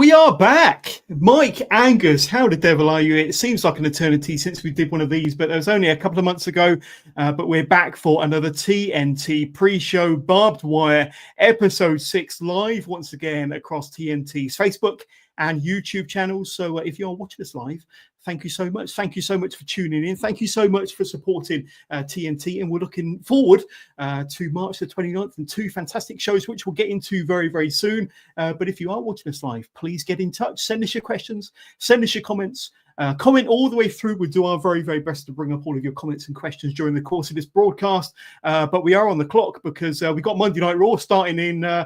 We are back. Mike Angus, how the devil are you? It seems like an eternity since we did one of these, but it was only a couple of months ago. But we're back for another TNT pre-show Barbed Wire episode 6 live once again across TNT's Facebook and YouTube channels. So if you're watching us live, thank you so much. Thank you so much for tuning in. Thank you so much for supporting TNT. And we're looking forward to March the 29th and 2 fantastic shows, which we'll get into very, very soon. But if you are watching us live, please get in touch. Send us your questions. Send us your comments. Comment all the way through. We'll do our very, very best to bring up all of your comments and questions during the course of this broadcast. But we are on the clock because we've got Monday Night Raw starting in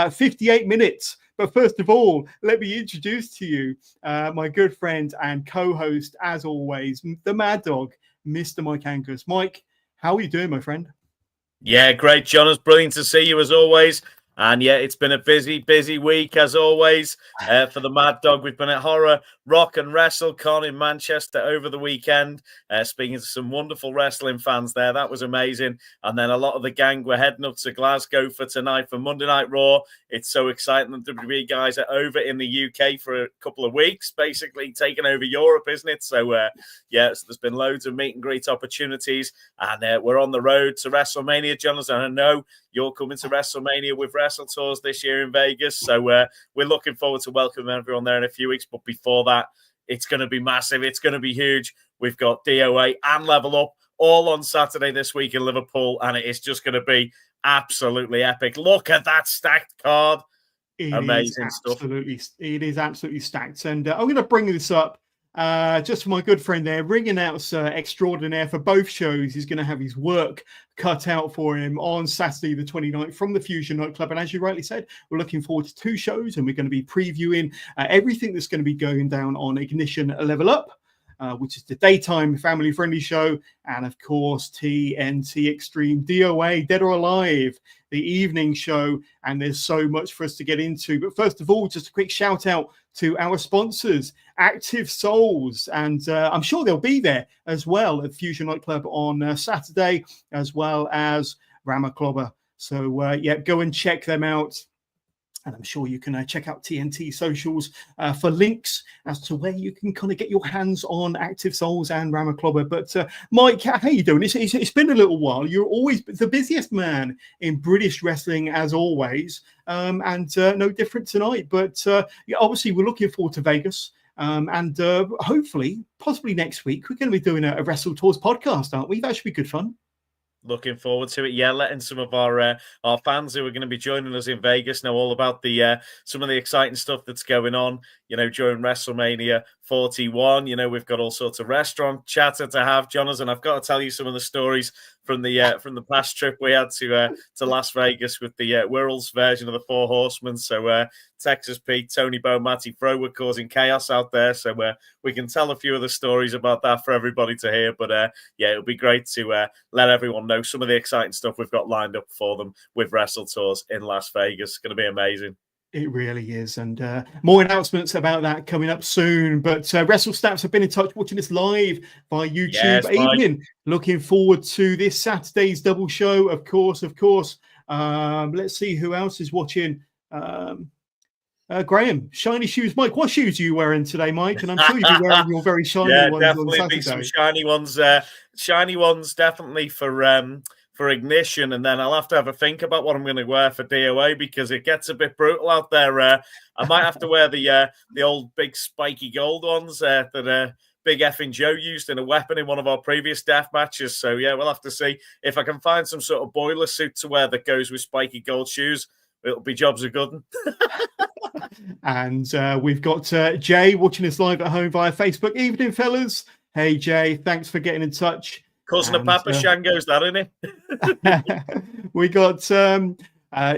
58 minutes. But first of all, let me introduce to you my good friend and co-host, as always, the Mad Dog, Mr. Mike Angus. Mike, how are you doing, my friend? Yeah, great, John. It's brilliant to see you as always. And yeah, it's been a busy week as always for the Mad Dog. We've been at Horror Rock and WrestleCon in Manchester over the weekend, speaking to some wonderful wrestling fans there. That was amazing. And then a lot of the gang were heading up to Glasgow for tonight for Monday Night Raw. It's so exciting. The WWE guys are over in the UK for a couple of weeks, basically taking over Europe, isn't it? So yeah, so there's been loads of meet and greet opportunities, and we're on the road to WrestleMania, Jonathan. I know you're coming to WrestleMania with Wrestle Tours this year in Vegas. So we're looking forward to welcoming everyone there in a few weeks. But before that, it's going to be massive. It's going to be huge. We've got DOA and Level Up all on Saturday this week in Liverpool, and it is just going to be absolutely epic. Look at that stacked card. Amazing stuff. It is absolutely stacked. And I'm going to bring this up just for my good friend there, ring announcer extraordinaire for both shows. He's going to have his work cut out for him on Saturday the 29th from the Fusion Nightclub. And as you rightly said, we're looking forward to 2 shows, and we're going to be previewing everything that's going to be going down on Ignition Level Up, which is the daytime family-friendly show, and of course TNT Extreme DOA, Dead or Alive, the evening show. And there's so much for us to get into. But first of all, just a quick shout out to our sponsors, Active Souls, and I'm sure they'll be there as well at Fusion Nightclub on Saturday, as well as Ramaclobber. So yeah, go and check them out. And I'm sure you can check out TNT socials for links as to where you can kind of get your hands on Active Souls and Ramaclobber. But Mike, how you doing? It's been a little while. You're always the busiest man in British wrestling, as always, and no different tonight. But yeah, obviously, we're looking forward to Vegas. And hopefully, possibly next week, we're going to be doing a Wrestle Tours podcast, aren't we? That should be good fun. Looking forward to it. Yeah, letting some of our fans who are going to be joining us in Vegas know all about the some of the exciting stuff that's going on, you know, during WrestleMania 41. You know, we've got all sorts of restaurant chatter to have, Johners, and I've got to tell you some of the stories from the past trip we had to Las Vegas with the Wirrell's version of the Four Horsemen. So Texas Pete, Tony Bo, Matty Fro were causing chaos out there. So we can tell a few of the stories about that for everybody to hear. But yeah, it'll be great to let everyone know some of the exciting stuff we've got lined up for them with Wrestle Tours in Las Vegas. It's going to be amazing. It really is. And more announcements about that coming up soon. But Wrestle Stats have been in touch watching us live via YouTube. Yes, evening. Looking forward to this Saturday's double show, of course. Let's see who else is watching. Graham, shiny shoes. Mike, what shoes are you wearing today, Mike? And I'm sure you'll be wearing your very shiny ones definitely on Saturday. Be some shiny ones. Shiny ones definitely for Ignition, and then I'll have to have a think about what I'm going to wear for DOA because it gets a bit brutal out there. I might have to wear the old big spiky gold ones that Big Effing Joe used in a weapon in one of our previous death matches. So yeah, we'll have to see if I can find some sort of boiler suit to wear that goes with spiky gold shoes. It'll be jobs are good. And we've got Jay watching us live at home via Facebook. Evening, fellas. Hey, Jay, thanks for getting in touch. Cousin of Papa Shango's that, isn't it? We got is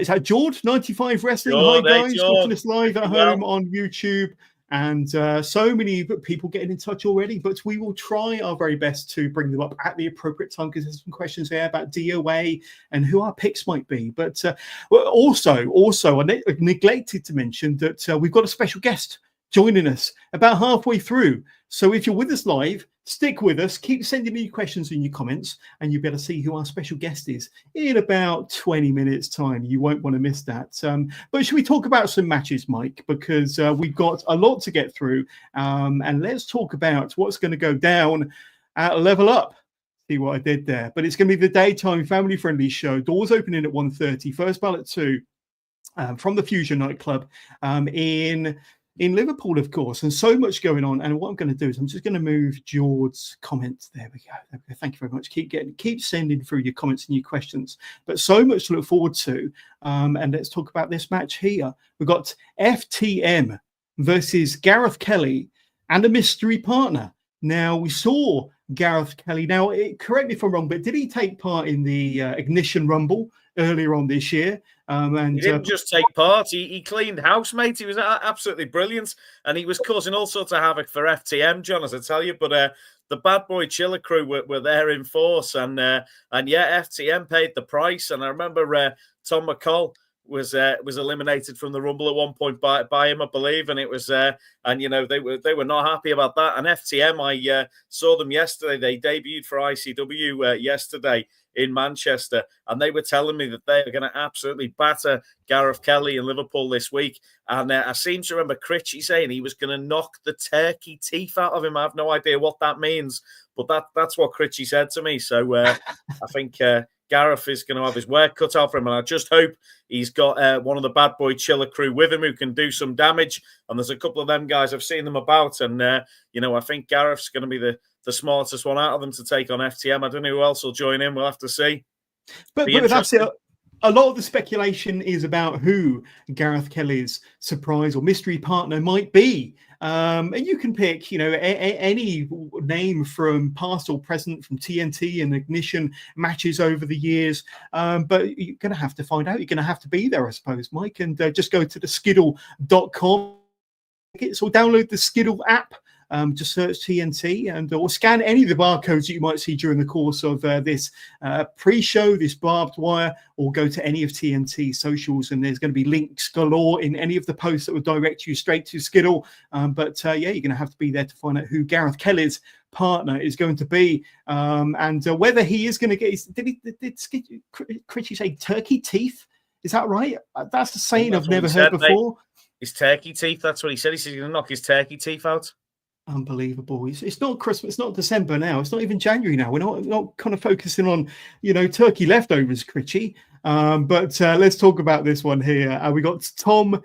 that George 95 Wrestling? Hi guys, watching us live at home on YouTube, and so many people getting in touch already. But we will try our very best to bring them up at the appropriate time because there's some questions there about DOA and who our picks might be. But also, I neglected to mention that we've got a special guest joining us about halfway through. So if you're with us live, stick with us. Keep sending me your questions and your comments, and you'll be able to see who our special guest is in about 20 minutes' time. You won't want to miss that. But should we talk about some matches, Mike? Because we've got a lot to get through. And let's talk about what's going to go down at Level Up. See what I did there. But it's going to be the daytime family-friendly show. Doors opening at 1:30. First bell at 2 from the Fusion nightclub in Liverpool, of course, and so much going on. And what I'm going to do is I'm just going to move George's comments. There we go. Thank you very much. Keep sending through your comments and your questions. But so much to look forward to. And let's talk about this match here. We've got FTM versus Gareth Kelly and a mystery partner. Now, we saw Gareth Kelly. Now, correct me if I'm wrong, but did he take part in the Ignition Rumble earlier on this year? And he didn't just take part, he cleaned house, mate. He was absolutely brilliant, and he was causing all sorts of havoc for FTM, John, as I tell you. But the Bad Boy Chiller crew were there in force, and yeah, FTM paid the price. And I remember Tom McCall was eliminated from the Rumble at one point by him, I believe, and it was and you know they were not happy about that. And FTM, I saw them yesterday. They debuted for ICW yesterday in Manchester, and they were telling me that they are going to absolutely batter Gareth Kelly in Liverpool this week. And I seem to remember Critchy saying he was going to knock the turkey teeth out of him. I have no idea what that means, but that's what Critchy said to me. So I think Gareth is going to have his work cut out for him, and I just hope he's got one of the Bad Boy Chiller crew with him who can do some damage. And there's a couple of them guys, I've seen them about, and you know, I think Gareth's going to be the smartest one out of them to take on FTM. I don't know who else will join in. We'll have to see. But that's it. A lot of the speculation is about who Gareth Kelly's surprise or mystery partner might be. And you can pick, you know, any name from past or present, from TNT and Ignition matches over the years. But you're going to have to find out. You're going to have to be there, I suppose, Mike. And just go to the skiddle.com or download the Skiddle app. Just search TNT or scan any of the barcodes that you might see during the course of this pre-show, this barbed wire, or go to any of TNT's socials, and there's going to be links galore in any of the posts that will direct you straight to Skiddle. But yeah, you're going to have to be there to find out who Gareth Kelly's partner is going to be, and whether he is going to get his. Did Critchy say turkey teeth? Is that right? That's a saying I've never heard before. Mate. His turkey teeth. That's what he said. He said he's going to knock his turkey teeth out. Unbelievable. It's not Christmas. It's not December now. It's not even January now. We're not kind of focusing on, you know, turkey leftovers, Critchy. But let's talk about this one here. We got Tom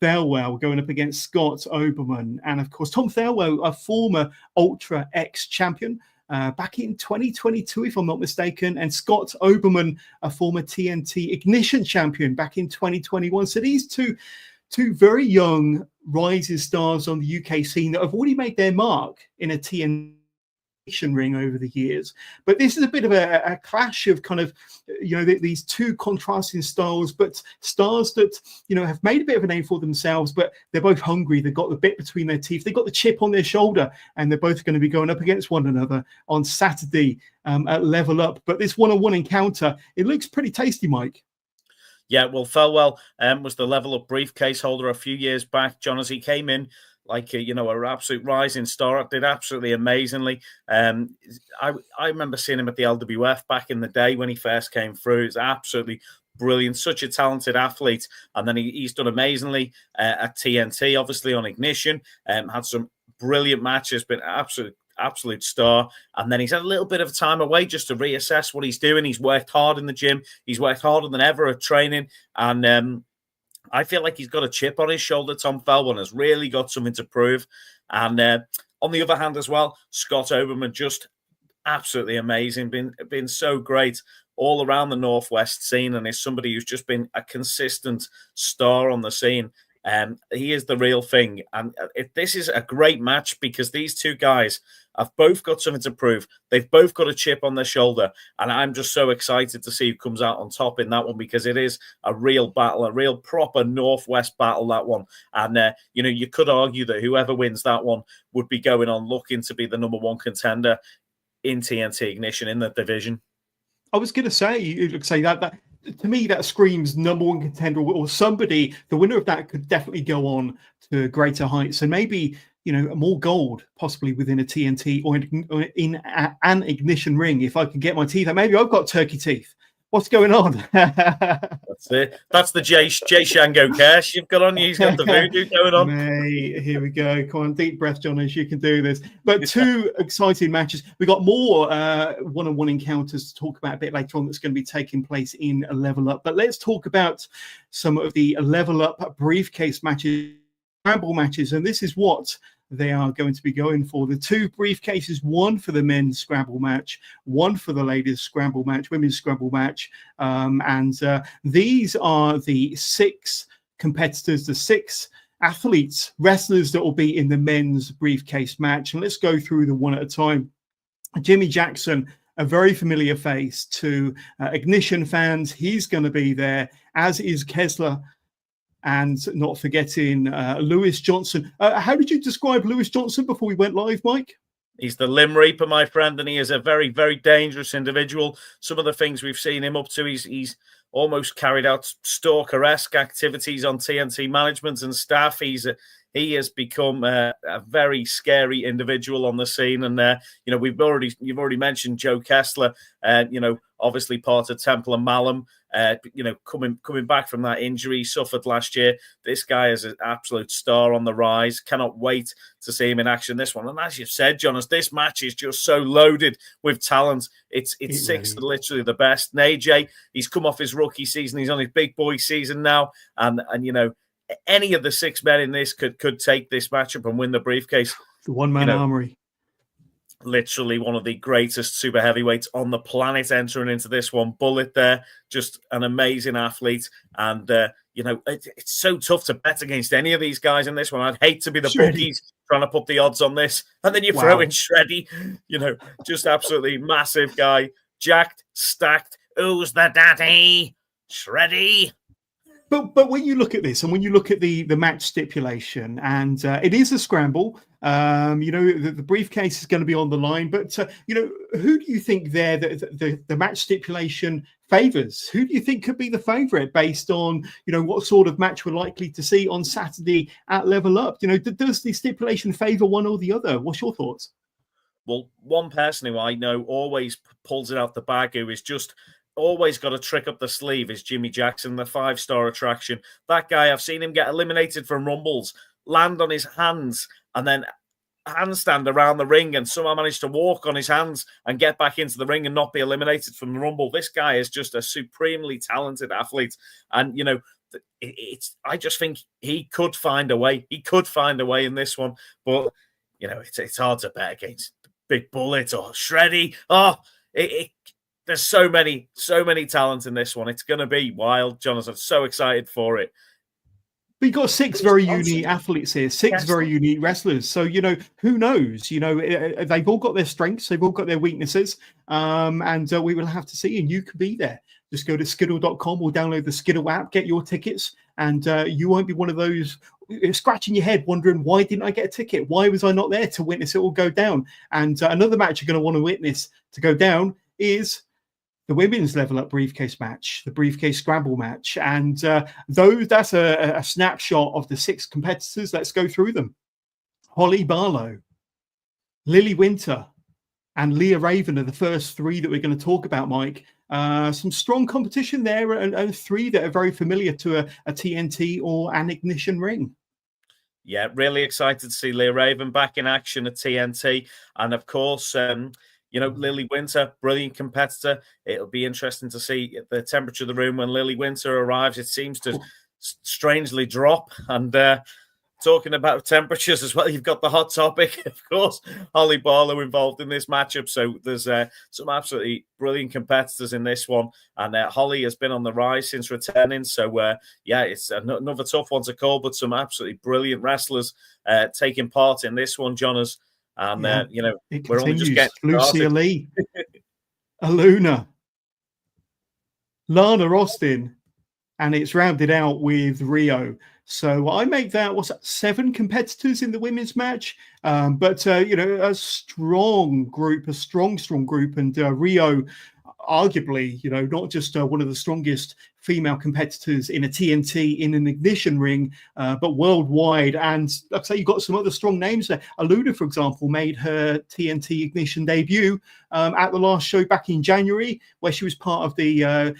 Thelwell going up against Scott Oberman. And, of course, Tom Thelwell, a former Ultra X champion back in 2022, if I'm not mistaken. And Scott Oberman, a former TNT Ignition champion back in 2021. So these two very young rising stars on the UK scene that have already made their mark in a TNT ring over the years. But this is a bit of a clash of kind of, you know, these two contrasting styles, but stars that, you know, have made a bit of a name for themselves, but they're both hungry. They've got the bit between their teeth. They've got the chip on their shoulder, and they're both going to be going up against one another on Saturday at Level Up. But this one-on-one encounter, it looks pretty tasty, Mike. Yeah, well, Thelwell was the Level Up briefcase holder a few years back, John, as he came in like you know, an absolute rising star, did absolutely amazingly. I remember seeing him at the LWF back in the day when he first came through. It's absolutely brilliant, such a talented athlete, and then he's done amazingly at TNT, obviously on Ignition. Had some brilliant matches, been absolute star, and then he's had a little bit of time away just to reassess what he's doing. He's worked hard in the gym. He's worked harder than ever at training, and I feel like he's got a chip on his shoulder. Tom Thelwell has really got something to prove. And on the other hand as well, Scott Oberman, just absolutely amazing, been so great all around the Northwest scene, and is somebody who's just been a consistent star on the scene. He is the real thing. And this is a great match because these two guys have both got something to prove. They've both got a chip on their shoulder. And I'm just so excited to see who comes out on top in that one, because it is a real battle, a real proper Northwest battle, that one. And, you know, you could argue that whoever wins that one would be going on looking to be the number one contender in TNT Ignition in the division. I was going to say that to me, that screams number one contender, or somebody, the winner of that could definitely go on to greater heights. And maybe, more gold possibly within a TNT or in an ignition ring if I can get my teeth out. Maybe I've got turkey teeth. What's going on? That's it. That's the Jay Shango cash you've got on you. He's got the voodoo going on. Mate, here we go. Come on, deep breath, Johners. You can do this. But two exciting matches. We got more one-on-one encounters to talk about a bit later on that's going to be taking place in a Level Up. But let's talk about some of the Level Up briefcase matches, scramble matches, and this is what they are going to be going for. The two briefcases, one for the men's scramble match, one for the ladies scramble match, women's scramble match. These are the 6 competitors, the 6 athletes, wrestlers that will be in the men's briefcase match. And let's go through them one at a time. Jimmy Jackson, a very familiar face to Ignition fans. He's going to be there, as is Kessler. And not forgetting Lewis Johnson. How did you describe Lewis Johnson before we went live, Mike? He's the Limb Reaper, my friend, and he is a very, very dangerous individual. Some of the things we've seen him up to, he's almost carried out stalker-esque activities on TNT management and staff. He has become a very scary individual on the scene. And, you've already mentioned Joe Kessler, obviously part of Temple and Malum, coming back from that injury he suffered last year. This guy is an absolute star on the rise. Cannot wait to see him in action this one. And as you've said, Jonas, this match is just so loaded with talent. It's 6 that are literally the best. And AJ, he's come off his rookie season. He's on his big boy season now. And any of the 6 men in this could take this matchup and win the briefcase. The one-man armory. Literally one of the greatest super heavyweights on the planet entering into this one. Bullet there, just an amazing athlete. And, it's so tough to bet against any of these guys in this one. I'd hate to be the bookies trying to put the odds on this. And then you throw in Shreddy, just absolutely massive guy. Jacked, stacked. Who's the daddy? Shreddy. But when you look at this and when you look at the match stipulation, and it is a scramble, the briefcase is going to be on the line. But, who do you think there the match stipulation favours? Who do you think could be the favourite based on, what sort of match we're likely to see on Saturday at Level Up? Does the stipulation favour one or the other? What's your thoughts? Well, one person who I know always pulls it out the bag, who is just always got a trick up the sleeve, is Jimmy Jackson, the 5-star attraction. That guy, I've seen him get eliminated from Rumbles, land on his hands, and then handstand around the ring and somehow manage to walk on his hands and get back into the ring and not be eliminated from the Rumble. This guy is just a supremely talented athlete. And, I just think he could find a way. He could find a way in this one. But, it's hard to bet against Big Bullet or Shreddy. There's so many talents in this one. It's going to be wild, Jonas. I'm so excited for it. But you've got 6 very unique athletes here, 6 very unique wrestlers. So, who knows? They've all got their strengths. They've all got their weaknesses. And we will have to see. And you could be there. Just go to skiddle.com or download the Skiddle app, get your tickets. And you won't be one of those scratching your head, wondering, why didn't I get a ticket? Why was I not there to witness it all go down? And another match you're going to want to witness to go down is the women's Level Up briefcase match, the briefcase scramble match. And that's a snapshot of the 6 competitors. Let's go through them. Holly Barlow, Lily Winter, and Leah Raven are the first 3 that we're going to talk about, Mike. Some strong competition there, and 3 that are very familiar to a TNT or an Ignition ring. Yeah, really excited to see Leah Raven back in action at TNT. And of course, Lily Winter, brilliant competitor. It'll be interesting to see the temperature of the room when Lily Winter arrives. It seems to strangely drop. And talking about temperatures as well, you've got the hot topic, of course, Holly Barlow involved in this matchup. So there's some absolutely brilliant competitors in this one. And Holly has been on the rise since returning. So, it's another tough one to call, but some absolutely brilliant wrestlers taking part in this one, Jonas. And, we're only just getting Lucia Lee, Aluna, Lana Austin, and it's rounded out with Rio. So I make that, 7 competitors in the women's match? But a strong group, strong group. And Rio, arguably, not just one of the strongest female competitors in a TNT in an Ignition ring, but worldwide. And like I say, you've got some other strong names there. Aluna, for example, made her TNT Ignition debut at the last show back in January, where she was part of the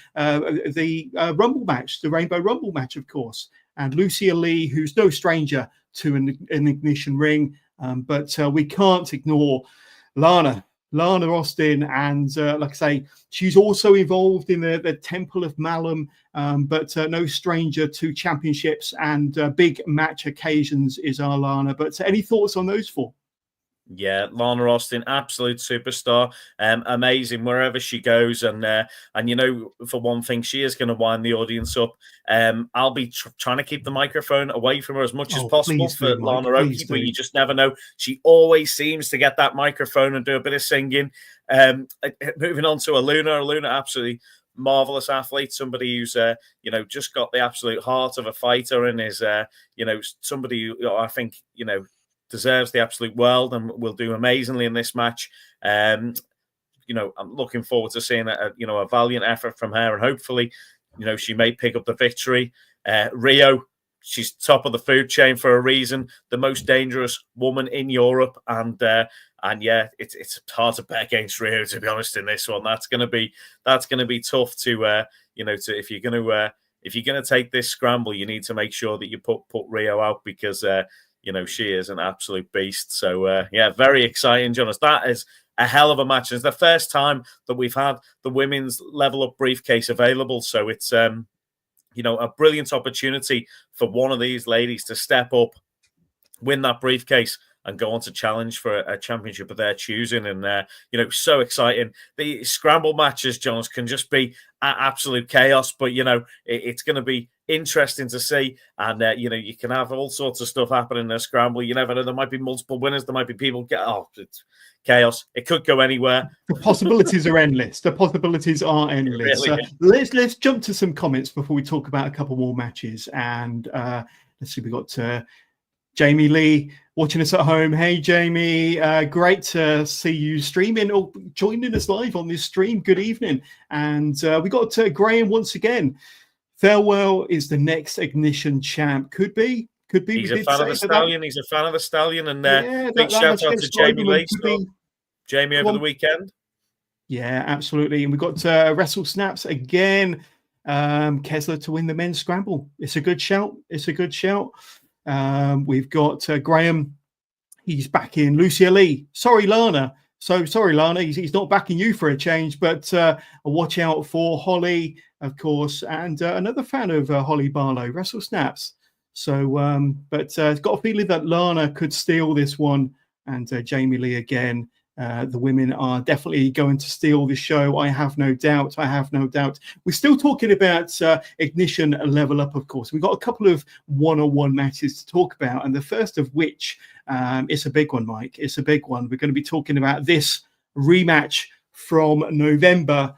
Rumble match, the Rainbow Rumble match, of course. And Lucia Lee, who's no stranger to an Ignition ring, but we can't ignore Lana Austin, and like I say, she's also involved in the Temple of Malum, but no stranger to championships and big match occasions is our Lana. But any thoughts on those four? Yeah, Lana Austin, absolute superstar, amazing wherever she goes, and for one thing, she is going to wind the audience up. I'll be trying to keep the microphone away from her as much as possible for Lana Oki, but you just never know. She always seems to get that microphone and do a bit of singing. Moving on to Aluna, absolutely marvelous athlete, somebody who's just got the absolute heart of a fighter and is somebody who I think deserves the absolute world and will do amazingly in this match. I'm looking forward to seeing a valiant effort from her, and hopefully, she may pick up the victory. Rio, she's top of the food chain for a reason, the most dangerous woman in Europe, and yeah, it's hard to bet against Rio, to be honest, in this one. That's going to be tough to if you're going to take this scramble, you need to make sure that you put Rio out, because she is an absolute beast. So, very exciting, Jonas. That is a hell of a match. It's the first time that we've had the women's level up briefcase available. So it's, a brilliant opportunity for one of these ladies to step up, win that briefcase, and go on to challenge for a championship of their choosing. And, so exciting. The scramble matches, Jonas, can just be absolute chaos, but, it's going to be interesting to see. And, you can have all sorts of stuff happen in a scramble. You never know. There might be multiple winners. There might be people it's chaos. It could go anywhere. The possibilities are endless. Really let's jump to some comments before we talk about a couple more matches. And let's see, we got Jamie Lee watching us at home. Hey, Jamie, great to see you streaming or joining us live on this stream. Good evening. And we got Graham once again. Farewell is the next Ignition champ. Could be. He's a fan of the Stallion. He's a fan of the Stallion. And big shout out to Jamie Lee. Jamie over the weekend. Yeah, absolutely. And we've got Wrestle Snaps again. Kessler to win the men's scramble. It's a good shout. We've got Graham. He's back in. Lucia Lee. Sorry, Lana. Sorry, Lana. He's not backing you for a change, but watch out for Holly, of course, and another fan of Holly Barlow, Wrestle Snaps. So, but got a feeling that Lana could steal this one, and Jamie Lee again. The women are definitely going to steal the show. I have no doubt. We're still talking about Ignition Level Up, of course. We've got a couple of one-on-one matches to talk about, and the first of which, it's a big one, Mike. It's a big one. We're going to be talking about this rematch from November.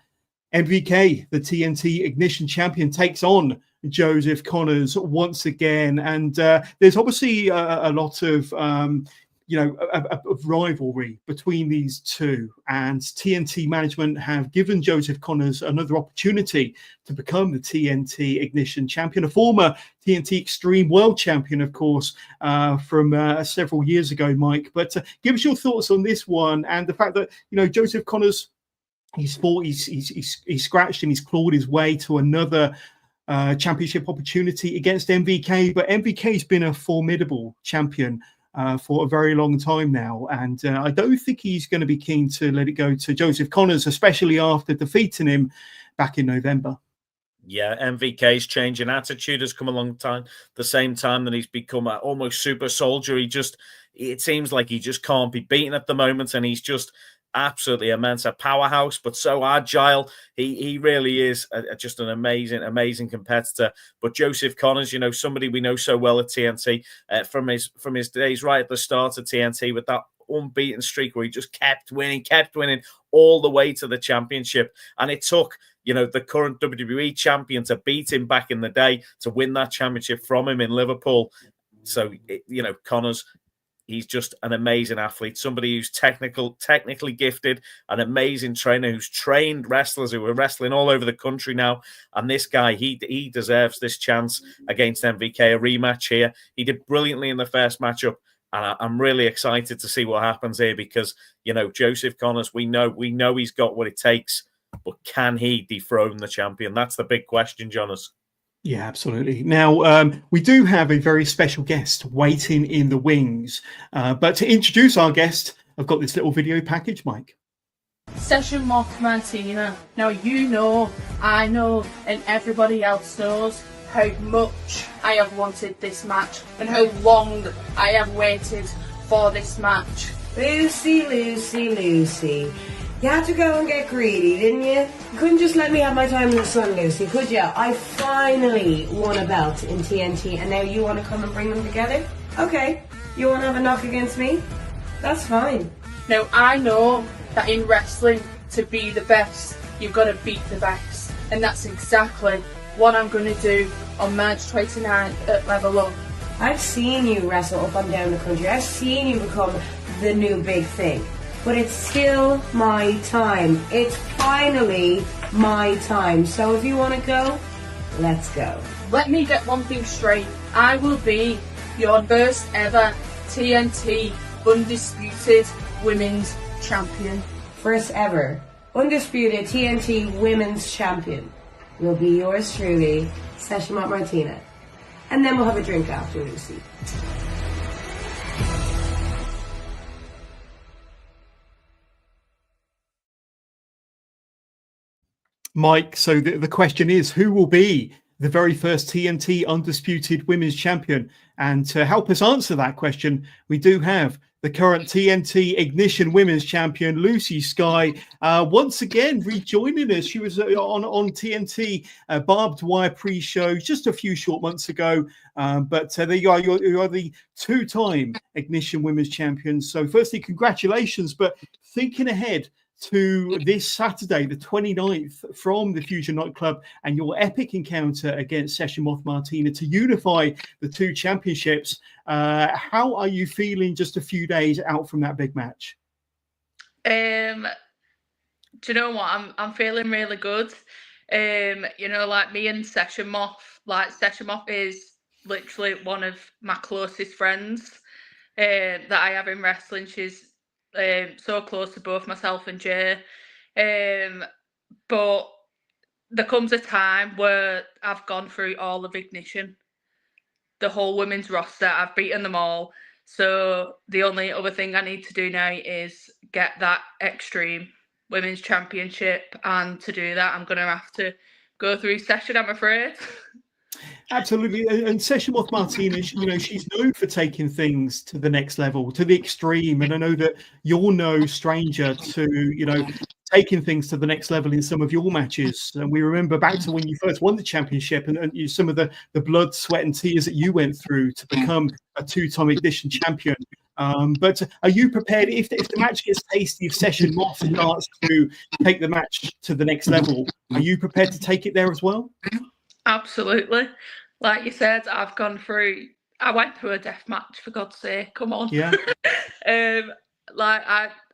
MVK, the TNT Ignition champion, takes on Joseph Connors once again. And there's obviously a lot of of rivalry between these two, and TNT management have given Joseph Connors another opportunity to become the TNT Ignition champion, a former TNT Extreme World champion, of course, from several years ago, Mike. But give us your thoughts on this one and the fact that Joseph Connors, he's scratched and he's clawed his way to another championship opportunity against MVK, but MVK's been a formidable champion for a very long time now, and I don't think he's going to be keen to let it go to Joseph Connors, especially after defeating him back in November. Yeah, MVK's changing attitude has come along the same time that he's become an almost super soldier. It seems like he just can't be beaten at the moment, and he's just absolutely immense, a powerhouse, but so agile. He really is just an amazing competitor. But Joseph Connors, somebody we know so well at TNT from his days right at the start of TNT, with that unbeaten streak where he just kept winning all the way to the championship. And it took the current WWE champion to beat him back in the day to win that championship from him in Liverpool. So Connors, he's just an amazing athlete, somebody who's technically gifted, an amazing trainer who's trained wrestlers who are wrestling all over the country now. And this guy, he deserves this chance against MVK, a rematch here. He did brilliantly in the first matchup. And I'm really excited to see what happens here because, Joseph Connors, we know he's got what it takes, but can he dethrone the champion? That's the big question, Jonas. Yeah, absolutely. Now, we do have a very special guest waiting in the wings. But to introduce our guest, I've got this little video package, Mike. Session Moth Martina. Now, I know, and everybody else knows how much I have wanted this match and how long I have waited for this match. Lucy, Lucy, Lucy. You had to go and get greedy, didn't you? You couldn't just let me have my time in the sun, Lucy, could you? I finally won a belt in TNT and now you want to come and bring them together? Okay, you want to have a knock against me? That's fine. Now, I know that in wrestling, to be the best, you've got to beat the best. And that's exactly what I'm going to do on March 29th at Level Up. I've seen you wrestle up and down the country. I've seen you become the new big thing. But it's still my time. It's finally my time. So if you want to go, let's go. Let me get one thing straight. I will be your first ever TNT Undisputed Women's Champion. First ever Undisputed TNT Women's Champion will be yours truly, Session Moth Martina. And then we'll have a drink after, Lucy. Mike, so the question is, who will be the very first TNT Undisputed Women's Champion? And to help us answer that question, we do have the current TNT Ignition Women's Champion, Lucy Sky, once again rejoining us. She was on TNT Barbed Wire pre-show just a few short months ago. But there you are. You are the two-time Ignition Women's Champion. So firstly, congratulations. But thinking ahead to this Saturday, the 29th, from the Fusion Nightclub and your epic encounter against Session Moth Martina to unify the two championships. How are you feeling just a few days out from that big match? Do you know what? I'm feeling really good. Like me and Session Moth, Session Moth is literally one of my closest friends that I have in wrestling. She's so close to both myself and Jay. But there comes a time where I've gone through all of Ignition, the whole women's roster. I've beaten them all. So the only other thing I need to do now is get that Extreme Women's Championship. And to do that, I'm going to have to go through Session, I'm afraid. Absolutely. And Session Moth Martina, she's known for taking things to the next level, to the extreme. And I know that you're no stranger to, taking things to the next level in some of your matches. And we remember back to when you first won the championship and some of the blood, sweat and tears that you went through to become a two-time Ignition champion. But are you prepared if the match gets tasty, if Session Moth starts to take the match to the next level, are you prepared to take it there as well? Absolutely. Like you said, I went through a death match, for God's sake. Come on. Yeah.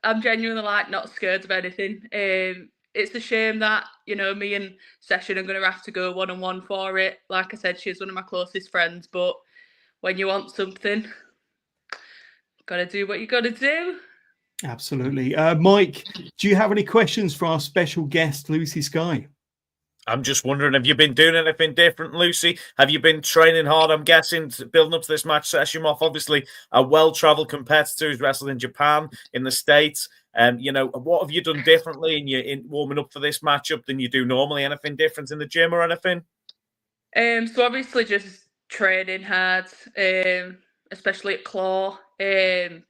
I'm genuinely not scared of anything. It's a shame that, me and Session are going to have to go one-on-one for it. Like I said, she's one of my closest friends, but when you want something, got to do what you got to do. Absolutely. Mike, do you have any questions for our special guest, Lucy Sky? I'm just wondering, have you been doing anything different, Lucy? Have you been training hard, I'm guessing, building up to this match? Session Moth, obviously a well-travelled competitor who's wrestled in Japan, in the States. What have you done differently in warming up for this matchup than you do normally? Anything different in the gym or anything? So obviously just training hard, especially at Claw. And,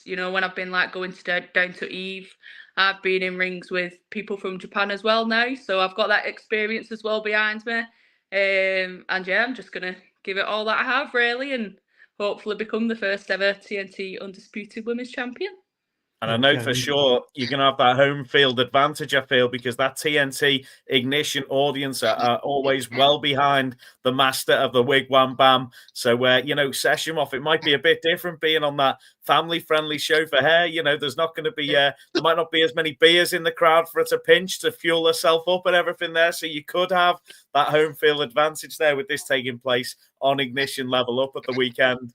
when I've been going down to Eve, I've been in rings with people from Japan as well now. So I've got that experience as well behind me. I'm just going to give it all that I have, really, and hopefully become the first ever TNT Undisputed Women's Champion. And I know for sure you're going to have that home field advantage, I feel, because that TNT Ignition audience are always well behind the master of the Wigwam Bam. So, Session Off, it might be a bit different being on that family-friendly show for her. There's not going to be, there might not be as many beers in the crowd for her to pinch to fuel herself up and everything there. So you could have that home field advantage there with this taking place on Ignition Level Up at the weekend.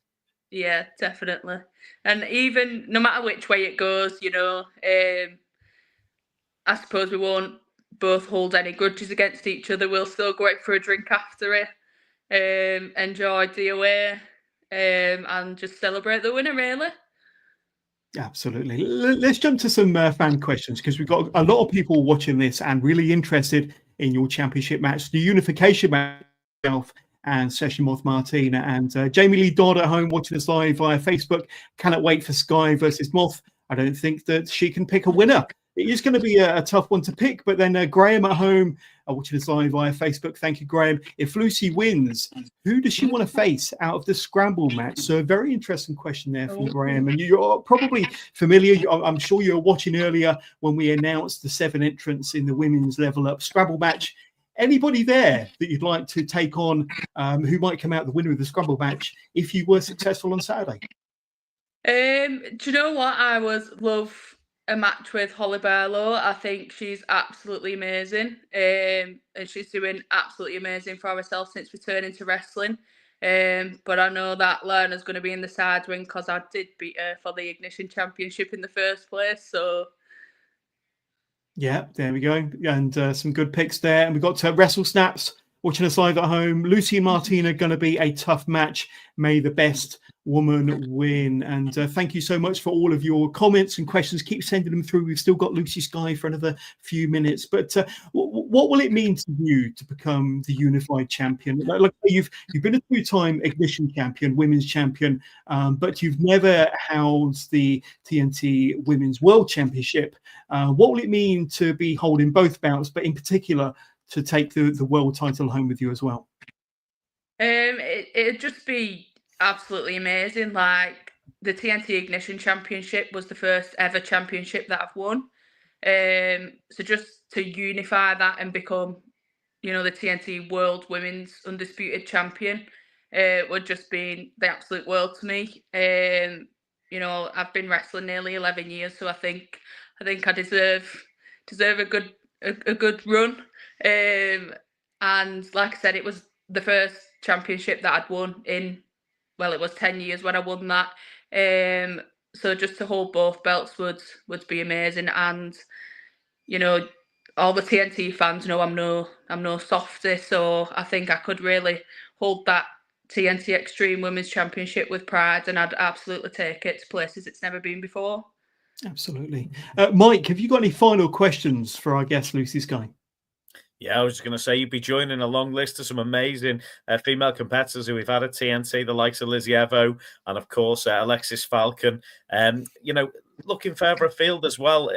Yeah, definitely. And even no matter which way it goes, I suppose we won't both hold any grudges against each other. We'll still go out for a drink after it, enjoy DOA, and just celebrate the winner, really. Absolutely. Let's jump to some fan questions, because we've got a lot of people watching this and really interested in your championship match, the unification match and Session Moth Martina. And Jamie Lee Dodd at home watching us live via Facebook. Cannot wait for Sky versus Moth. I don't think that she can pick a winner. It is going to be a tough one to pick. But then Graham at home watching us live via Facebook. Thank you, Graham. If Lucy wins, who does she want to face out of the scramble match? So a very interesting question there from Graham. And you're probably familiar. I'm sure you were watching earlier when we announced the 7 entrants in the women's level up scramble match. Anybody there that you'd like to take on who might come out the winner of the scramble match if you were successful on Saturday? Do you know what? I love a match with Holly Barlow. I think she's absolutely amazing. And she's doing absolutely amazing for herself since returning to wrestling. But I know that Lerna's going to be in the side ring because I did beat her for the Ignition Championship in the first place. So yeah, there we go. And some good picks there. And we've got Wrestle Snaps watching us live at home. Lucy and Martina going to be a tough match. May the best woman win. And thank you so much for all of your comments and questions. Keep sending them through. We've still got Lucy Sky for another few minutes. But what will it mean to you to become the unified champion? Like you've been a 2-time Ignition champion, women's champion, but you've never held the TNT Women's World Championship. What will it mean to be holding both bouts, but in particular to take the world title home with you as well? It'd just be absolutely amazing. Like, the TNT Ignition Championship was the first ever championship that I've won. So just to unify that and become, the TNT World Women's Undisputed Champion, would just be the absolute world to me. I've been wrestling nearly 11 years, so I think I deserve a good run. And like I said, it was the first championship that I'd won in, it was 10 years when I won that. So just to hold both belts would be amazing. And, all the TNT fans know I'm no softy, so I think I could really hold that TNT Extreme Women's Championship with pride, and I'd absolutely take it to places it's never been before. Absolutely. Mike, have you got any final questions for our guest, Lucy Sky? Yeah, I was just going to say you'd be joining a long list of some amazing female competitors who we've had at TNT, the likes of Lizzie Evo and, of course, Alexis Falcon. Looking further afield as well,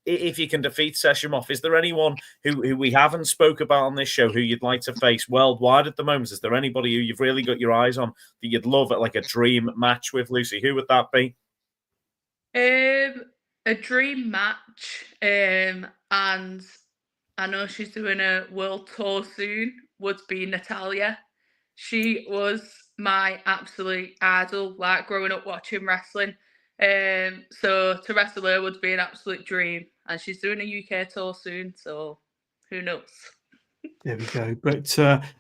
if you can defeat Session Off, is there anyone who we haven't spoke about on this show who you'd like to face worldwide at the moment? Is there anybody who you've really got your eyes on that you'd love at like a dream match with, Lucy? Who would that be? A dream match, and I know she's doing a world tour soon, would be Natalia. She was my absolute idol, like growing up watching wrestling. So to wrestle her would be an absolute dream. And she's doing a UK tour soon, so who knows? There we go. But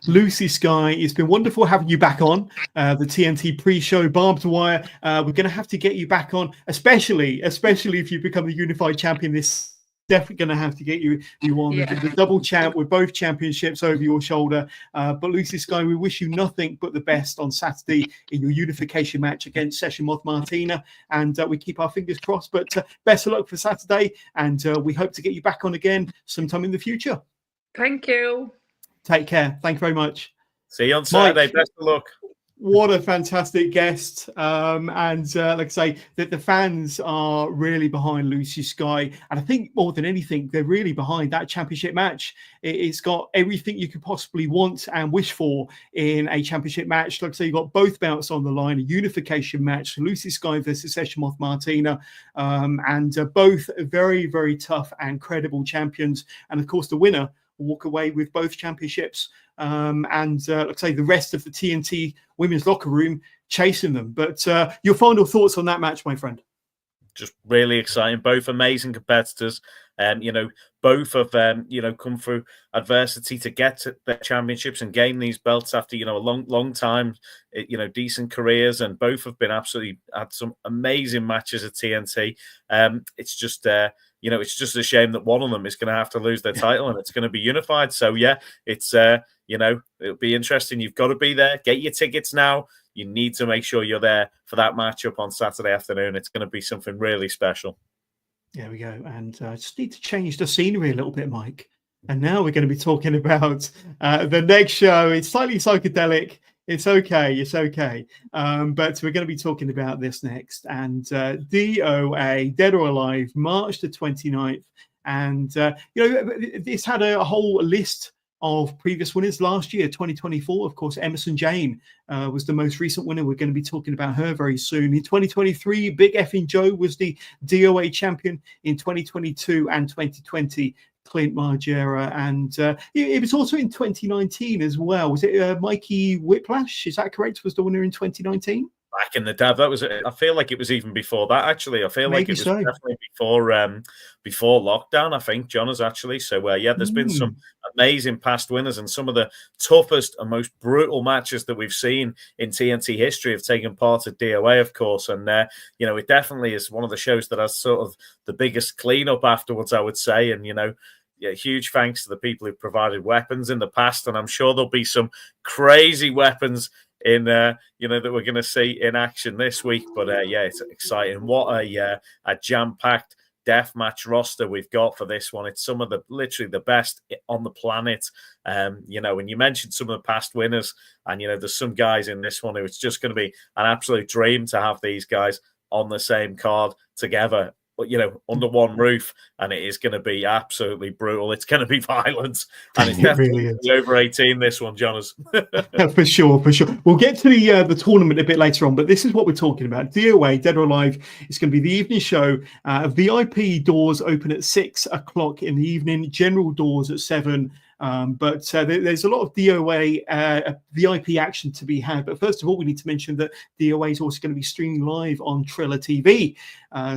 Lucy Sky, it's been wonderful having you back on the TNT pre-show Barbed Wire. We're going to have to get you back on, especially if you become the unified champion. This definitely going to have to get you on the double champ with both championships over your shoulder. But Lucy Sky, we wish you nothing but the best on Saturday in your unification match against Session Moth Martina, and we keep our fingers crossed. But best of luck for Saturday, and we hope to get you back on again sometime in the future. Thank you. Take care. Thank you very much. See you on Saturday. Mike, best of luck. What a fantastic guest. And like I say, that the fans are really behind Lucy Sky. And I think more than anything, they're really behind that championship match. It's got everything you could possibly want and wish for in a championship match. Like I say, you've got both belts on the line, a unification match, Lucy Sky versus Seshamoth Martina. And both very, very tough and credible champions. And of course, the winner will walk away with both championships. And like I say, the rest of the TNT women's locker room chasing them. But your final thoughts on that match, my friend? Just really exciting. Both amazing competitors. Both have come through adversity to get to their championships and gain these belts after a long time. Decent careers, and both have been absolutely had some amazing matches at TNT. It's just it's just a shame that one of them is going to have to lose their title and it's going to be unified. So it's it'll be interesting. You've got to be there. Get your tickets now. You need to make sure you're there for that matchup on Saturday afternoon. It's going to be something really special. There we go. And I just need to change the scenery a little bit, Mike. And now we're going to be talking about the next show. It's slightly psychedelic. It's okay. It's okay. But we're going to be talking about this next. And DOA, Dead or Alive, March the 29th. And, this had a whole list of previous winners last year, 2024. Of course, Emerson Jane was the most recent winner. We're going to be talking about her very soon. In 2023, Big Effing Joe was the DOA champion. In 2022 and 2020, Clint Margera. And it was also in 2019 as well. Was it Mikey Whiplash? Is that correct? Was the winner in 2019? Back in the day, that was. I feel like it was even before that. Actually, I feel like it was definitely before lockdown. I think Johners actually. So there's been some amazing past winners, and some of the toughest and most brutal matches that we've seen in TNT history have taken part at DOA, of course. And it definitely is one of the shows that has sort of the biggest cleanup afterwards, I would say. And huge thanks to the people who provided weapons in the past, and I'm sure there'll be some crazy weapons in that we're going to see in action this week. But it's exciting. What a jam-packed deathmatch roster we've got for this one. It's some of literally the best on the planet. And you mentioned some of the past winners, and there's some guys in this one who it's just going to be an absolute dream to have these guys on the same card together, under one roof, and it is going to be absolutely brutal. It's going to be violent, and it's definitely really over 18, this one, Johners. For sure. We'll get to the tournament a bit later on, but this is what we're talking about. DOA, Dead or Alive, it's going to be the evening show. VIP doors open at 6 o'clock in the evening, general doors at 7. But there's a lot of DOA VIP action to be had. But first of all, we need to mention that DOA is also going to be streaming live on Triller TV.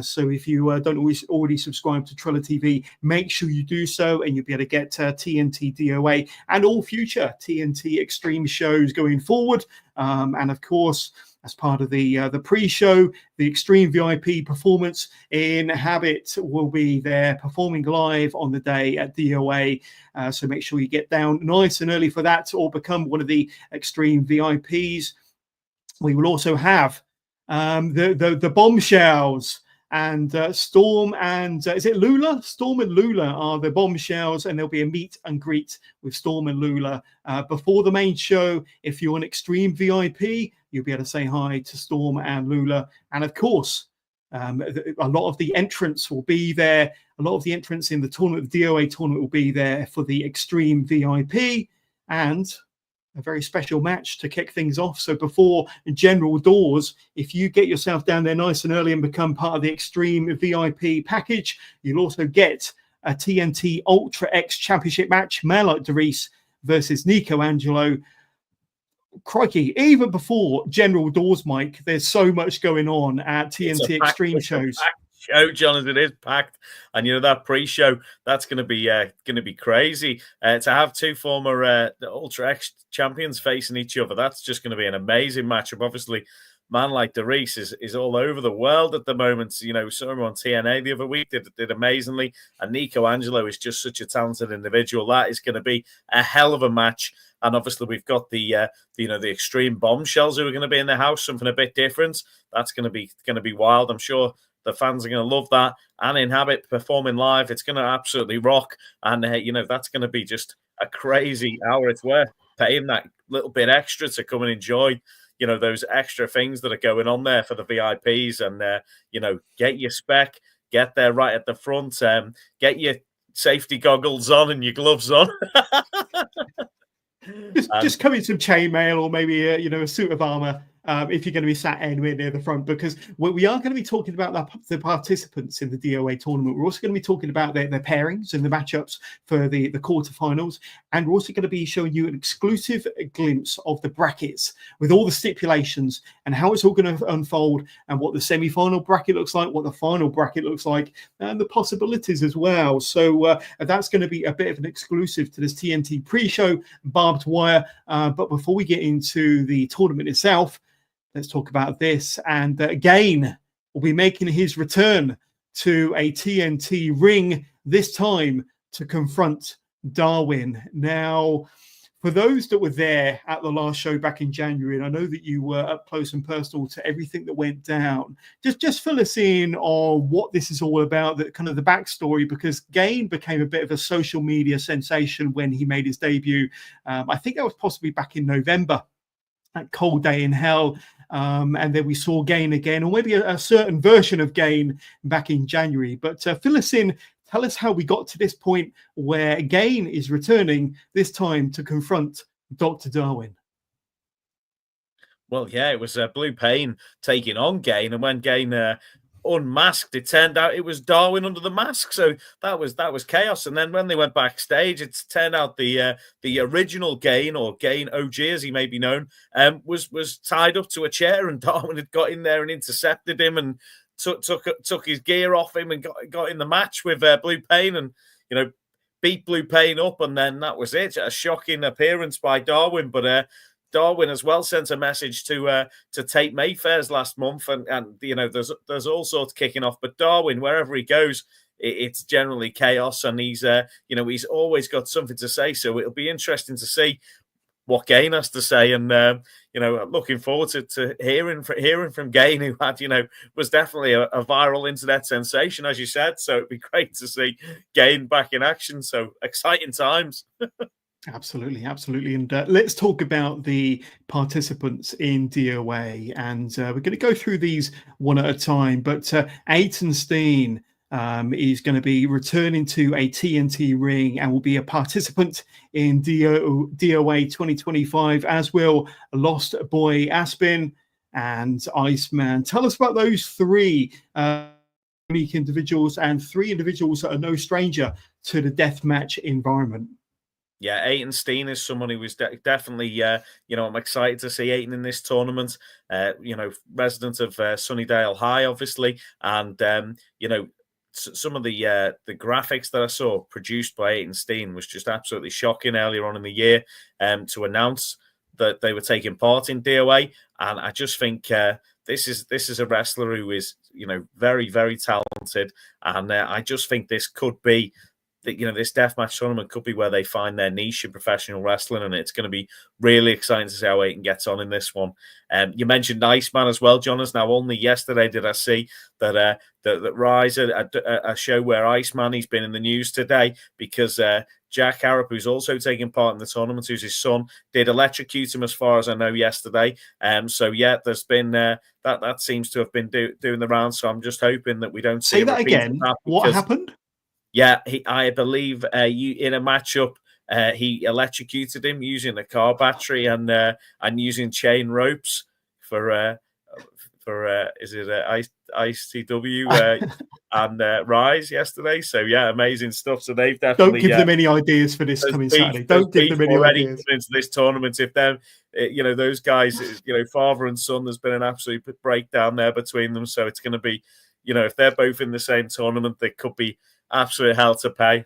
So if you don't already subscribe to Triller TV, make sure you do so, and you'll be able to get TNT DOA and all future TNT Extreme shows going forward. And of course, as part of the pre-show, the Extreme VIP performance in Habit will be there performing live on the day at DOA. So make sure you get down nice and early for that, or become one of the Extreme VIPs. We will also have the Bombshells. And Storm and is it Lula? Storm and Lula are the Bombshells, and there'll be a meet and greet with Storm and Lula before the main show. If you're an Extreme VIP, you'll be able to say hi to Storm and Lula. And of course, a lot of the entrants will be there. A lot of the entrants in the tournament, the DOA tournament, will be there for the Extreme VIP, and a very special match to kick things off. So before general doors, if you get yourself down there nice and early and become part of the Extreme VIP package, you'll also get a TNT Ultra X Championship match, Malak Doris versus Nico Angelo. Crikey, even before general doors, Mike, there's so much going on at TNT Extreme shows. Show, John, as it is packed, and that pre-show, that's going to be crazy. To have two former Ultra X champions facing each other, that's just going to be an amazing matchup. Obviously, man like Doris is all over the world at the moment. Saw him on TNA the other week, did amazingly, and Nico Angelo is just such a talented individual. That is going to be a hell of a match. And obviously, we've got the Extreme Bombshells who are going to be in the house, something a bit different. That's going to be wild. I'm sure the fans are going to love that. And in Habit performing live, it's going to absolutely rock. And, that's going to be just a crazy hour. It's worth paying that little bit extra to come and enjoy, those extra things that are going on there for the VIPs, and get your spec, get there right at the front, get your safety goggles on and your gloves on. Just come in some chainmail or maybe a suit of armor if you're going to be sat anywhere near the front, because we are going to be talking about the participants in the DOA tournament. We're also going to be talking about their pairings and the matchups for the quarterfinals, and we're also going to be showing you an exclusive glimpse of the brackets with all the stipulations and how it's all going to unfold, and what the semi-final bracket looks like, what the final bracket looks like, and the possibilities as well. So that's going to be a bit of an exclusive to this TNT pre-show barbed wire. But before we get into the tournament itself, let's talk about this. And Gain will be making his return to a TNT ring, this time to confront Darwin. Now, for those that were there at the last show back in January, and I know that you were up close and personal to everything that went down, just fill us in on what this is all about, the kind of the backstory, because Gain became a bit of a social media sensation when he made his debut. I think that was possibly back in November, that cold day in hell. And then we saw Gain again, or maybe a certain version of Gain back in January. But fill us in. Tell us how we got to this point where Gain is returning, this time to confront Dr. Darwin. Well, yeah, it was Blue Pain taking on Gain, and when Gain unmasked, it turned out it was Darwin under the mask. So that was chaos. And then when they went backstage, it turned out the original Gain, or Gain OG as he may be known, was tied up to a chair, and Darwin had got in there and intercepted him and took his gear off him and got in the match with Blue Pain, and beat Blue Pain up, and then that was it. A shocking appearance by Darwin, but Darwin as well sent a message to Tate Mayfair's last month, and there's all sorts kicking off. But Darwin, wherever he goes, it's generally chaos, and he's always got something to say. So it'll be interesting to see what Gain has to say, and looking forward to hearing from Gain, who had was definitely a viral internet sensation, as you said. So it'd be great to see Gain back in action. So exciting times. Absolutely. And let's talk about the participants in DOA, and we're going to go through these one at a time. But Aitenstein is going to be returning to a TNT ring and will be a participant in DOA 2025, as will Lost Boy Aspin and Iceman. Tell us about those three unique individuals, and three individuals that are no stranger to the deathmatch environment. Yeah, Aitenstein is someone who was definitely, I'm excited to see Aiton in this tournament. Resident of Sunnydale High, obviously, and some of the graphics that I saw produced by Aitenstein was just absolutely shocking earlier on in the year. To announce that they were taking part in DOA, and I just think this is a wrestler who is very, very talented, and I just think this could be. This deathmatch tournament could be where they find their niche in professional wrestling, and it's going to be really exciting to see how Aiton gets on in this one. You mentioned Iceman as well, Jonas. Now, only yesterday did I see that Rise, a show where Iceman, he's been in the news today because Jack Harrop, who's also taking part in the tournament, who's his son, did electrocute him, as far as I know, yesterday. So yeah, there's been that seems to have been doing the rounds. So I'm just hoping that we don't see that again. What happened? Yeah, I believe in a matchup, he electrocuted him using a car battery and using chain ropes for is it ICW and Rise yesterday. So yeah, amazing stuff. So they've definitely don't give them any ideas for this coming Saturday. Don't give them any ideas into this tournament. If them, those guys, father and son, there's been an absolute breakdown there between them. So it's going to be, if they're both in the same tournament, they could be absolute hell to pay.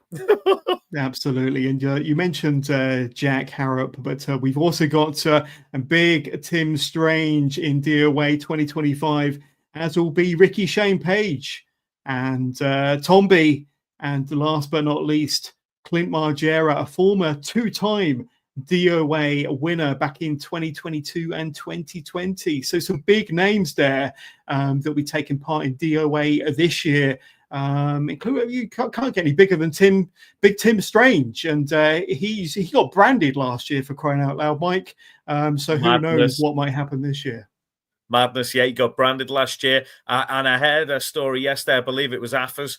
Absolutely. And you mentioned Jack Harrop, but we've also got a big Tim Strange in DOA 2025, as will be Ricky Shane Page and Tomby, and last but not least, Clint Margera, a former two-time DOA winner back in 2022 and 2020. So some big names there that will be taking part in DOA this year. Including you can't get any bigger than Big Tim Strange, and he got branded last year, for crying out loud, Mike. So who knows what might happen this year? Madness, yeah, he got branded last year. And I heard a story yesterday, I believe it was Affers,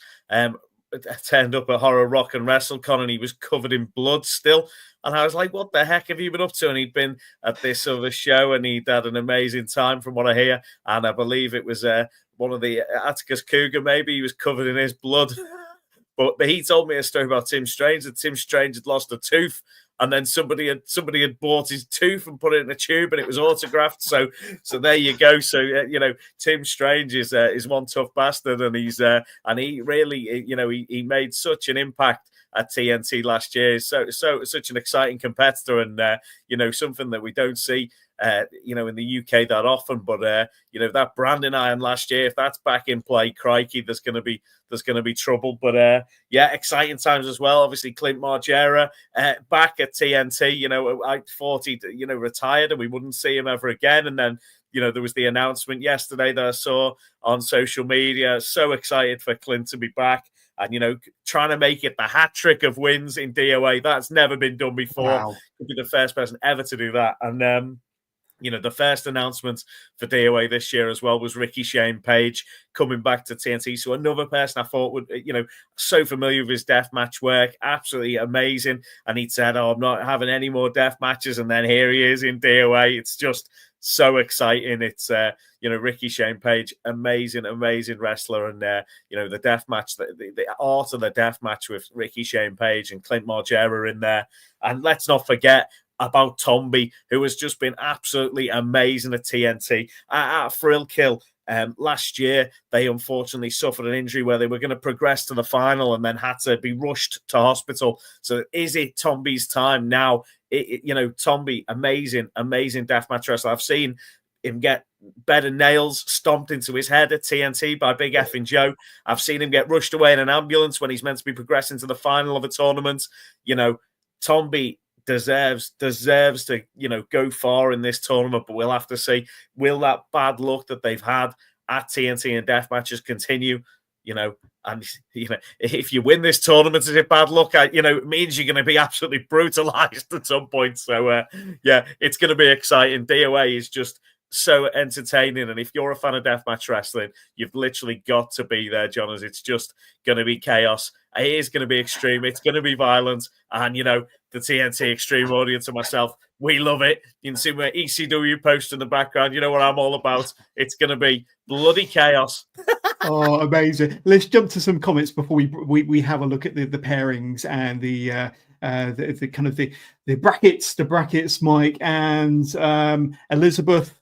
turned up at Horror Rock and WrestleCon, and he was covered in blood still. And I was like, what the heck have you been up to? And he'd been at this other show, and he'd had an amazing time from what I hear. And I believe it was one of the Atticus Cougar, maybe. He was covered in his blood. But he told me a story about Tim Strange, that Tim Strange had lost a tooth, and then somebody had bought his tooth and put it in a tube, and it was autographed. So there you go. So Tim Strange is one tough bastard, and he really he made such an impact at TNT last year. So such an exciting competitor, and something that we don't see in the UK that often. But that branding iron last year, if that's back in play, crikey, there's going to be trouble. But exciting times as well. Obviously, Clint Margera back at TNT. At 40, retired, and we wouldn't see him ever again. And then there was the announcement yesterday that I saw on social media. So excited for Clint to be back. And, trying to make it the hat trick of wins in DOA. That's never been done before. Wow. Could be the first person ever to do that. And, the first announcement for DOA this year as well was Ricky Shane Page coming back to TNT. So another person I thought would, so familiar with his deathmatch work, absolutely amazing. And he'd said, I'm not having any more death matches. And then here he is in DOA. It's just so exciting. It's, Ricky Shane Page, amazing wrestler. And, the death match, the art of the death match with Ricky Shane Page and Clint Margera in there. And let's not forget about Tomby, who has just been absolutely amazing at TNT. At Thrill Kill last year, they unfortunately suffered an injury where they were going to progress to the final and then had to be rushed to hospital. So is it Tomby's time now? Tomby, amazing deathmatch wrestler. I've seen him get better nails stomped into his head at TNT by Big Effing Joe. I've seen him get rushed away in an ambulance when he's meant to be progressing to the final of a tournament. Tomby deserves to go far in this tournament, but we'll have to see, will that bad luck that they've had at TNT and death matches continue? And if you win this tournament, is it bad luck? It means you're going to be absolutely brutalized at some point. So it's going to be exciting. DOA is just so entertaining, and if you're a fan of deathmatch wrestling, you've literally got to be there, Johners. It's just going to be chaos. It is going to be extreme. It's going to be violent, and the TNT Extreme audience and myself, we love it. You can see my ECW post in the background. You know what I'm all about. It's going to be bloody chaos. Oh, amazing! Let's jump to some comments before we have a look at the pairings and the kind of the brackets, Mike and Elizabeth.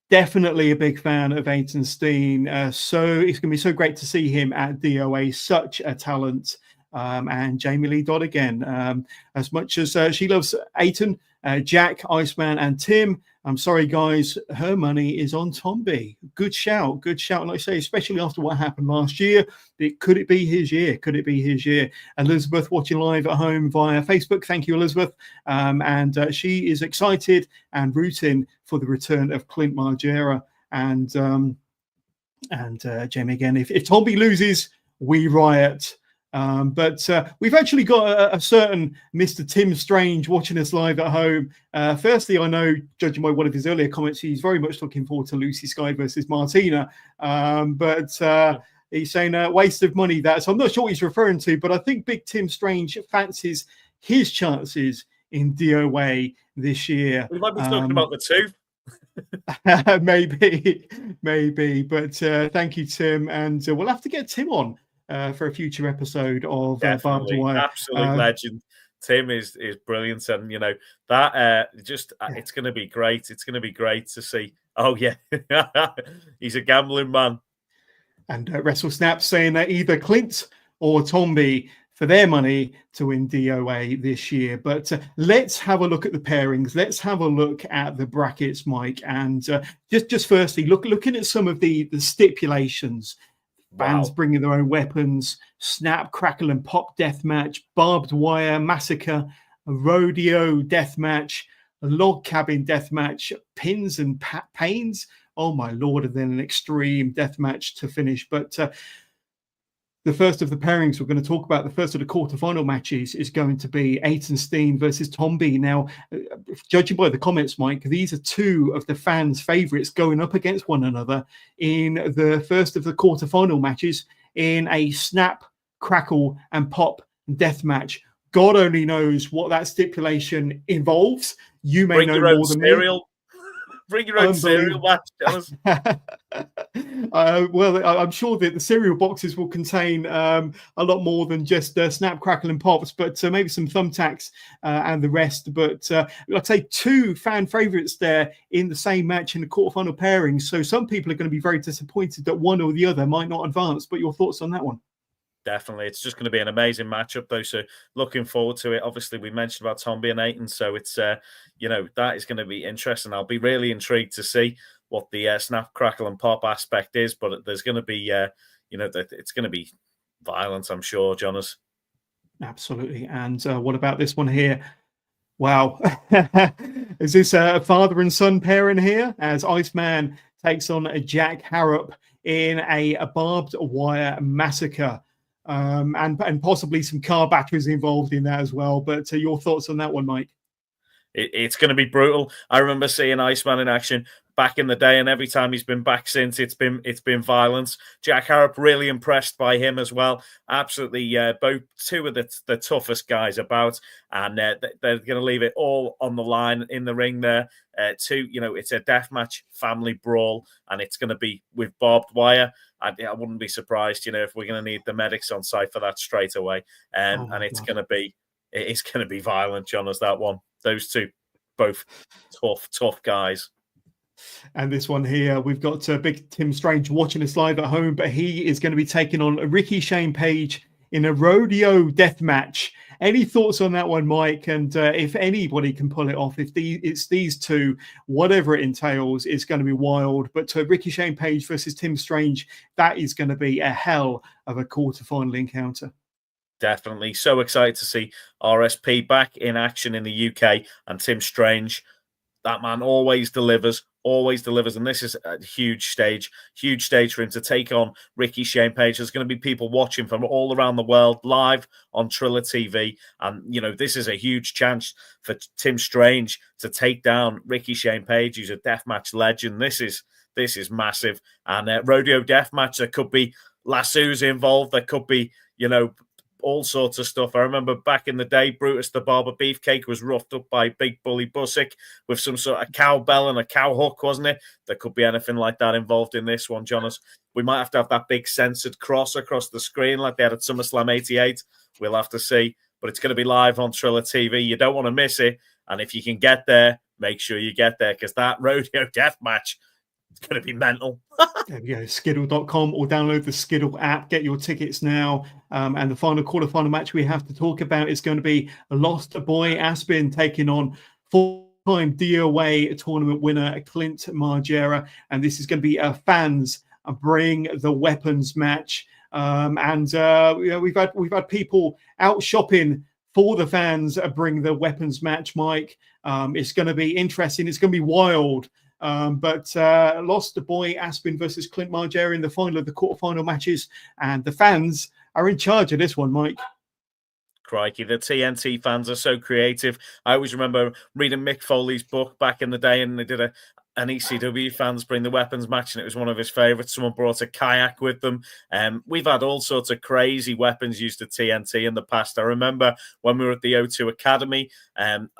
Definitely a big fan of Aiton Steen. So it's going to be so great to see him at DOA. Such a talent. And Jamie Lee Dodd again. As much as she loves Aiton, Jack, Iceman, and Tim, I'm sorry, guys, her money is on Tomby. Good shout. And like I say, especially after what happened last year, could it be his year? Elizabeth watching live at home via Facebook. Thank you, Elizabeth. And she is excited and rooting for the return of Clint Margera. And Jamie again, if Tomby loses, we riot. But we've actually got a certain Mr. Tim Strange watching us live at home. Firstly, I know, judging by one of his earlier comments, he's very much looking forward to Lucy Sky versus Martina. But he's saying waste of money. So I'm not sure what he's referring to, but I think Big Tim Strange fancies his chances in DOA this year. We might be talking about the tooth. maybe. But thank you, Tim. And we'll have to get Tim on for a future episode of Barbed Wire. Absolute legend. Tim is brilliant, and it's going to be great. It's going to be great to see. Oh yeah, he's a gambling man. And WrestleSnap saying that either Clint or Tomby for their money to win DOA this year. But let's have a look at the pairings. Let's have a look at the brackets, Mike. And just firstly, looking at some of the stipulations. Bands bringing their own weapons, snap, crackle, and pop deathmatch, barbed wire massacre, a rodeo deathmatch, a log cabin deathmatch, pins and pains. Oh my lord! And then an extreme deathmatch to finish. But the first of the pairings we're going to talk about, the first of the quarterfinal matches, is going to be Steen versus Tomby. Now, judging by the comments, Mike, these are two of the fans' favourites going up against one another in the first of the quarterfinal matches in a snap, crackle, and pop death match. God only knows what that stipulation involves. You may know more than me. Bring your own cereal match, Jonas. Well, I'm sure that the cereal boxes will contain a lot more than just snap, crackle, and pops, but maybe some thumbtacks and the rest. But like I say, two fan favourites there in the same match in the quarterfinal pairing. So some people are going to be very disappointed that one or the other might not advance. But your thoughts on that one? Definitely. It's just going to be an amazing matchup, though. So looking forward to it. Obviously, we mentioned about Tomby and Ayton. So it's, that is going to be interesting. I'll be really intrigued to see what the snap, crackle, and pop aspect is. But there's going to be, it's going to be violent, I'm sure, Jonas. Absolutely. And what about this one here? Wow. Is this a father and son pairing here as Iceman takes on Jack Harrop in a barbed wire massacre? And possibly some car batteries involved in that as well. But your thoughts on that one, Mike? It's going to be brutal. I remember seeing Iceman in action back in the day, and every time he's been back since, it's been violence. Jack Harrop, really impressed by him as well. Absolutely, both two of the toughest guys about, and they're going to leave it all on the line in the ring there. It's a deathmatch family brawl, and it's going to be with barbed wire. I wouldn't be surprised, if we're going to need the medics on site for that straight away. And it's going to be violent, Jonas, that one. Those two, both tough guys. And this one here, we've got big Tim Strange watching us live at home, but he is going to be taking on Ricky Shane Page in a rodeo death match. Any thoughts on that one, Mike? And if anybody can pull it off, it's these two, whatever it entails, it's going to be wild. But Ricky Shane Page versus Tim Strange, that is going to be a hell of a quarterfinal encounter. Definitely. So excited to see RSP back in action in the UK, and Tim Strange. That man always delivers. And this is a huge stage for him to take on Ricky Shane Page. There's going to be people watching from all around the world live on Triller TV. And, this is a huge chance for Tim Strange to take down Ricky Shane Page, who's a deathmatch legend. This is massive. And rodeo deathmatch, there could be lassos involved. There could be, all sorts of stuff. I remember back in the day, Brutus the Barber Beefcake was roughed up by Big Bully Busick with some sort of cowbell and a cow hook, wasn't it? There could be anything like that involved in this one, Jonas. We might have to have that big censored cross across the screen like they had at SummerSlam 88. We'll have to see. But it's going to be live on Triller TV. You don't want to miss it. And if you can get there, make sure you get there, because that rodeo death match, it's going to be mental. There we go, Skiddle.com, or download the Skiddle app. Get your tickets now. And the final quarterfinal match we have to talk about is going to be Lost Boy Aspin taking on full-time DOA tournament winner Clint Margera. And this is going to be a fans bring the weapons match. We've had people out shopping for the fans bring the weapons match, Mike. It's going to be interesting. It's going to be wild. But Lost the Boy Aspin versus Clint Margera in the final of the quarterfinal matches, and the fans are in charge of this one, Mike. Crikey, the TNT fans are so creative. I always remember reading Mick Foley's book back in the day, and they did an ECW fans bring the weapons match, and it was one of his favorites. Someone brought a kayak with them. We've had all sorts of crazy weapons used at TNT in the past. I remember when we were at the O2 Academy,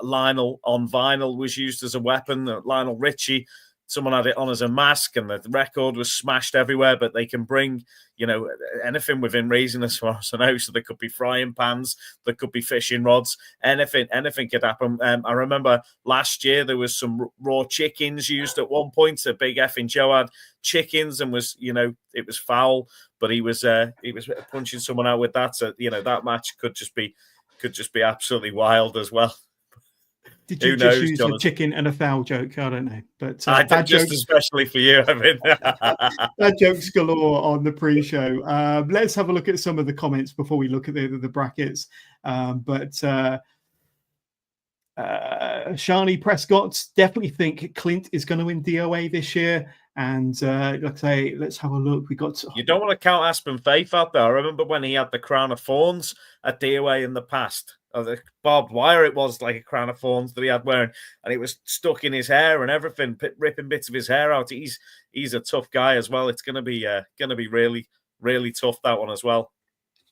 Lionel on vinyl was used as a weapon. Lionel Richie, someone had it on as a mask, and the record was smashed everywhere. But they can bring, anything within reason, as far as I know. So there could be frying pans, there could be fishing rods, anything could happen. I remember last year there was some raw chickens used at one point. A Big Effing Joe had chickens and was, it was foul, but he was punching someone out with that. So that match could just be absolutely wild as well. Did you just use a chicken and a foul joke? I don't know, but I did, just especially for you. I mean, that joke's galore on the pre-show. Let's have a look at some of the comments before we look at the brackets. Shani Prescott definitely think Clint is going to win DOA this year, And like I say, let's have a look. We got You don't want to count Aspen Faith out there. I remember when he had the crown of thorns at DOA in the past. Or the barbed wire, it was like a crown of thorns that he had wearing, and it was stuck in his hair and everything, ripping bits of his hair out. He's a tough guy as well. It's going to be really, really tough, that one as well.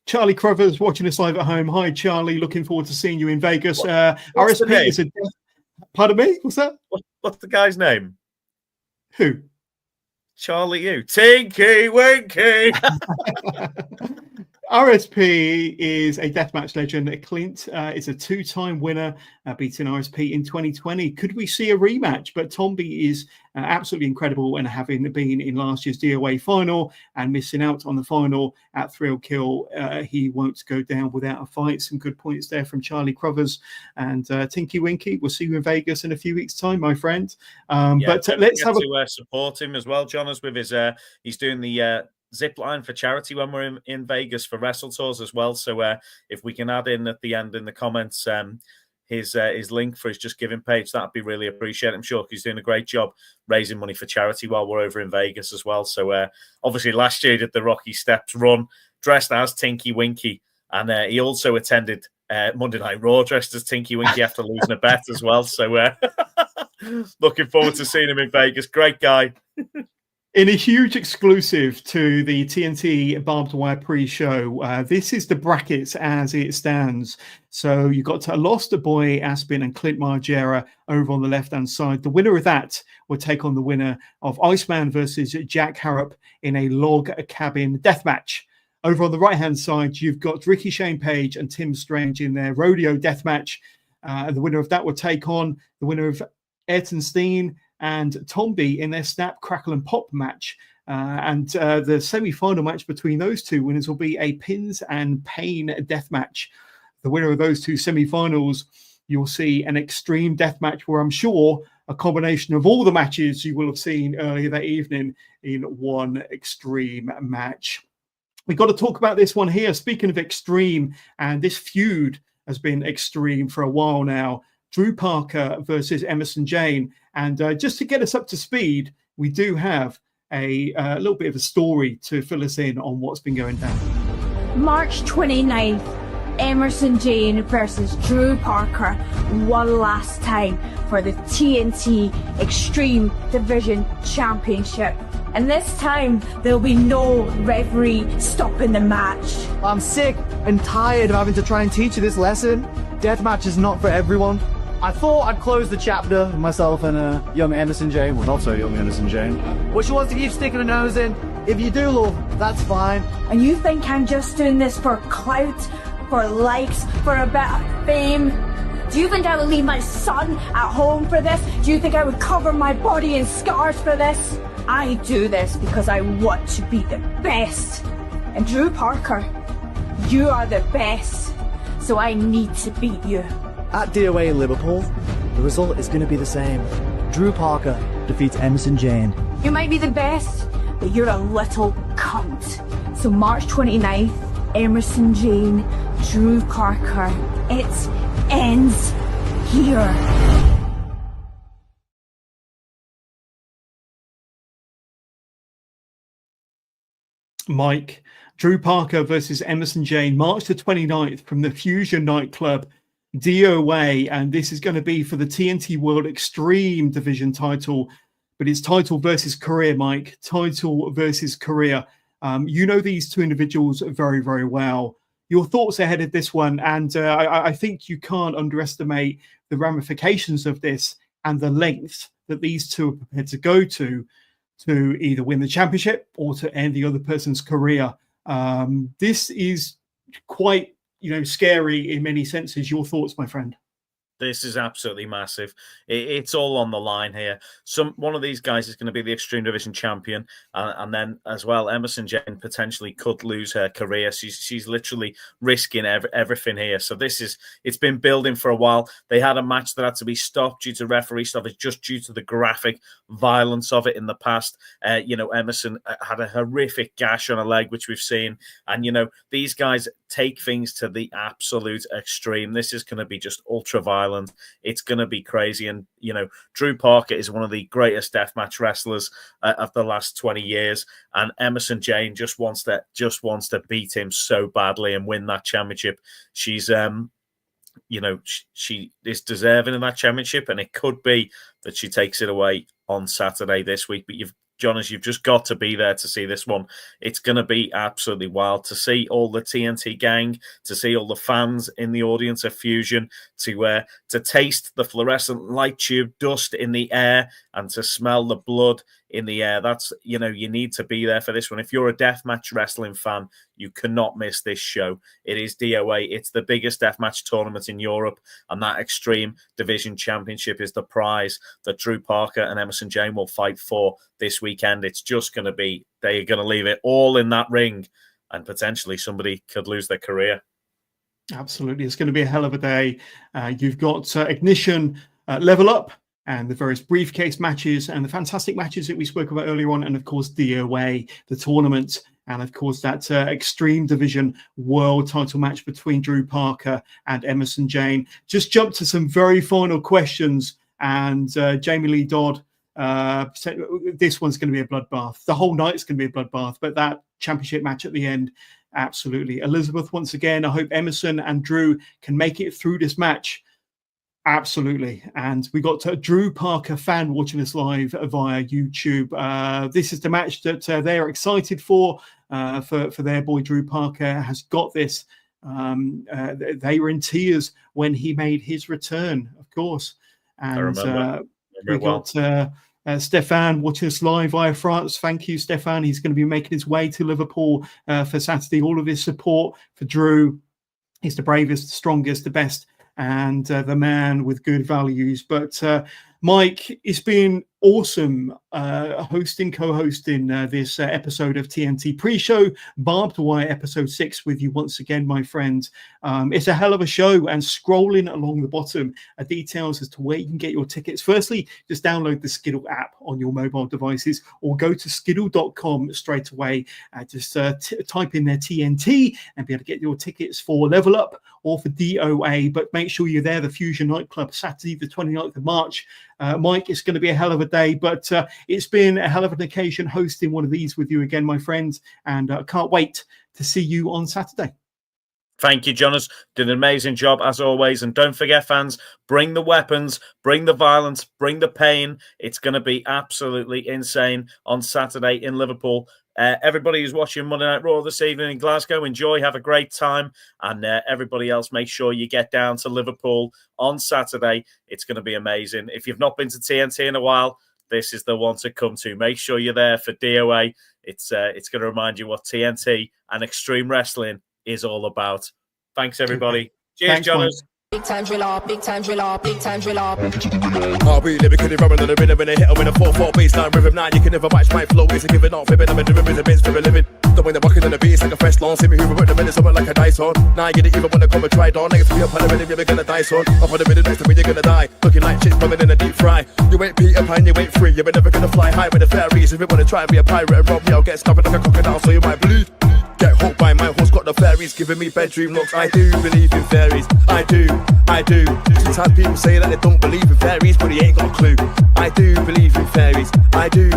Charlie Crothers watching us live at home. Hi, Charlie. Looking forward to seeing you in Vegas. What's RSP is a... Pardon me? What's that? What's the guy's name? Who? Charlie you. Tinky Winky. RSP is a deathmatch legend. Clint is a two-time winner, beating RSP in 2020. Could we see a rematch? But Tomby is absolutely incredible, and having been in last year's DOA final and missing out on the final at Thrill Kill, he won't go down without a fight. Some good points there from Charlie Crothers. And Tinky Winky, we'll see you in Vegas in a few weeks' time, my friend. But let's have to support him as well, Jonas, with his he's doing the zip line for charity when we're in Vegas for Wrestle Tours as well. So if we can add in at the end in the comments his link for his Just Giving page, that'd be really appreciated. I'm sure he's doing a great job raising money for charity while we're over in Vegas as well. So obviously last year he did the Rocky Steps run dressed as Tinky Winky, and he also attended Monday Night Raw dressed as Tinky Winky after losing a bet as well. So looking forward to seeing him in Vegas. Great guy. In a huge exclusive to the TNT Barbed Wire pre-show, this is the brackets as it stands. So you've got Lost Boy Aspen and Clint Margera over on the left-hand side. The winner of that will take on the winner of Iceman versus Jack Harrop in a log cabin deathmatch. Over on the right-hand side, you've got Ricky Shane Page and Tim Strange in their rodeo deathmatch. The winner of that will take on the winner of Ayrton Steen and Tomby in their Snap, Crackle and Pop match. The semi-final match between those two winners will be a Pins and Pain death match. The winner of those two semi-finals, you'll see an extreme death match where I'm sure a combination of all the matches you will have seen earlier that evening in one extreme match. We've got to talk about this one here. Speaking of extreme, and this feud has been extreme for a while now. Drew Parker versus Emerson Jane. And just to get us up to speed, we do have a little bit of a story to fill us in on what's been going down. March 29th, Emerson Jane versus Drew Parker one last time for the TNT Extreme Division Championship. And this time, there'll be no referee stopping the match. I'm sick and tired of having to try and teach you this lesson. Deathmatch is not for everyone. I thought I'd close the chapter with myself and young Emerson Jane. Well, not so young Emerson Jane. Well, she wants to keep sticking her nose in. If you do, love, that's fine. And you think I'm just doing this for clout, for likes, for a bit of fame? Do you think I would leave my son at home for this? Do you think I would cover my body in scars for this? I do this because I want to be the best. And Drew Parker, you are the best. So I need to beat you. At DOA in Liverpool, the result is going to be the same. Drew Parker defeats Emerson Jane. You might be the best, but you're a little cunt. So March 29th, Emerson Jane, Drew Parker, it ends here. Mike, Drew Parker versus Emerson Jane, March the 29th from the Fusion nightclub, DOA, and this is going to be for the TNT World Extreme Division title, but it's title versus career, Mike. Title versus career. You know these two individuals very, very well. Your thoughts ahead of this one, and I think you can't underestimate the ramifications of this and the length that these two are prepared to go to either win the championship or to end the other person's career. This is quite scary in many senses. Your thoughts, my friend? This is absolutely massive. It's all on the line here. One of these guys is going to be the Extreme Division champion, and then as well, Emerson Jane potentially could lose her career. She's literally risking everything here. So it's been building for a while. They had a match that had to be stopped due to referee stoppage, just due to the graphic violence of it in the past. Emerson had a horrific gash on her leg, which we've seen, and these guys take things to the absolute extreme. This is going to be just ultra violent. Island. It's going to be crazy. And, you know, Drew Parker is one of the greatest deathmatch wrestlers of the last 20 years. And Emerson Jane just wants to beat him so badly and win that championship. She's, you know, she is deserving of that championship, and it could be that she takes it away on Saturday this week. But Johners, you've just got to be there to see this one. It's going to be absolutely wild to see all the TNT gang, to see all the fans in the audience of Fusion, to taste the fluorescent light tube dust in the air and to smell the blood in the air. That's, you know, you need to be there for this one. If you're a deathmatch wrestling fan, you cannot miss this show. It is DOA. It's the biggest deathmatch tournament in Europe, and that Extreme Division Championship is the prize that Drew Parker and Emerson Jane will fight for this weekend. It's just going to be, they're going to leave it all in that ring, and potentially somebody could lose their career. Absolutely. It's going to be a hell of a day. You've got Ignition, Level Up, and the various briefcase matches and the fantastic matches that we spoke about earlier on. And of course, DOA, the tournament. And of course, that Extreme Division World title match between Drew Parker and Emerson Jane. Just jump to some very final questions. And Jamie Lee Dodd said this one's going to be a bloodbath. The whole night's going to be a bloodbath. But that championship match at the end, absolutely. Elizabeth, once again, I hope Emerson and Drew can make it through this match. Absolutely. And we got a Drew Parker fan watching us live via YouTube. This is the match that they're excited for their boy Drew Parker has got this. They were in tears when he made his return, of course. And I remember. We got Stefan watching us live via France. Thank you, Stefan. He's going to be making his way to Liverpool for Saturday. All of his support for Drew. He's the bravest, the strongest, the best, and the man with good values. But Mike, it's been awesome co-hosting this episode of TNT pre-show, Barbed Wire episode 6 with you once again, my friend. It's a hell of a show, and scrolling along the bottom are details as to where you can get your tickets. Firstly, just download the Skiddle app on your mobile devices, or go to skiddle.com straight away. Just type in their TNT and be able to get your tickets for Level Up or for DOA. But make sure you're there, the Fusion Nightclub, Saturday the 29th of March. Mike, it's going to be a hell of a day, but it's been a hell of an occasion hosting one of these with you again, my friend, and I can't wait to see you on Saturday. Thank you, Jonas. Did an amazing job, as always. And don't forget, fans, bring the weapons, bring the violence, bring the pain. It's going to be absolutely insane on Saturday in Liverpool. Everybody who's watching Monday Night Raw this evening in Glasgow, enjoy, have a great time. And everybody else, make sure you get down to Liverpool on Saturday. It's going to be amazing. If you've not been to TNT in a while, this is the one to come to. Make sure you're there for DOA. It's going to remind you what TNT and Extreme Wrestling is all about. Thanks, everybody. Cheers, Jonas. Big time driller, big time driller, big time driller. I'll be lyrically rubbing on the rhythm when I hit 'em with a 4/4 baseline rhythm. Now you can never match my flow. It's a giving off, fibbing. I'm a doing with a bits for a living. The way they're walking on the beat, it's like a fresh lawn. See me who put the minute something like a dice on. Now you didn't even want to come and try it on. Next to me up on the rhythm, you're gonna die son. Up on the rhythm next to me, you're gonna die. Looking like shit's coming in a deep fry. You ain't Peter Pan, you ain't free. You're never gonna fly high with the fairies. If you wanna try and be a pirate and rob me, I'll get stuck like a crocodile, so you might bleed. Get hooked by my horse, got the fairies giving me bedroom looks. I do believe in fairies. I do. Sometimes people say that they don't believe in fairies, but he ain't got a clue. I do believe in fairies. I do.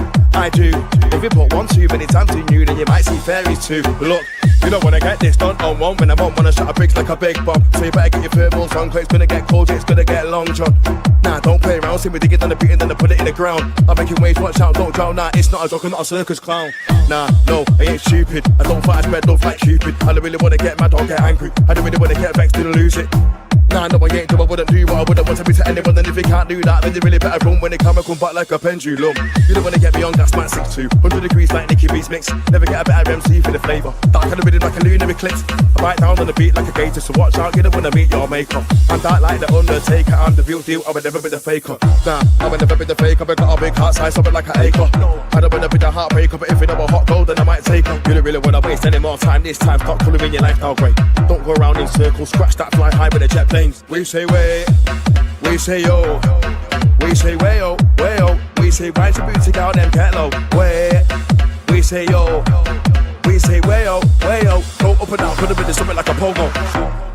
If you put one too many times in you, then you might see fairies too. But look, you don't wanna get this done on one. When I'm on, wanna shut a bricks like a big bomb. So you better get your thermals on, cause it's gonna get cold, it's gonna get long, John. Nah, don't play around, see me dig it on the beat and then I put it in the ground. I'm making waves, watch out, don't drown. Nah, it's not a joke, I'm not a circus clown. Nah, no, I ain't stupid. I don't fight, I spread love like Cupid. I don't really wanna get mad, don't get angry. I don't really wanna get vexed, didn't lose it. Nah, no, I ain't do, I wouldn't do what I wouldn't want to be to anyone. And if you can't do that, then you really better run when they come and come back like a pendulum. You don't wanna get me on gas, man, 6'2", 100 degrees like Nicky B's mix. Never get a better MC for the flavour. That kind of rhythm like a lunar eclipse. I bite down on the beat like a gator, so watch out, you don't wanna meet your maker. I'm that like the Undertaker, I'm the real deal, I would never be the faker. Nah, I would never be the faker, but got a big heart size, something like an acre. I don't wanna be the heartbreaker, but if you know a hot gold, then I might take her. You don't really wanna waste any more time this time, start colouring your life now, great. Don't go around in circles, scratch that, fly high with the jet planes. We say wait, we say yo, we say way oh, we say rise your booty down and get low. Wait, we say yo, we say way oh, go up and down, put a bit of something like a pogo.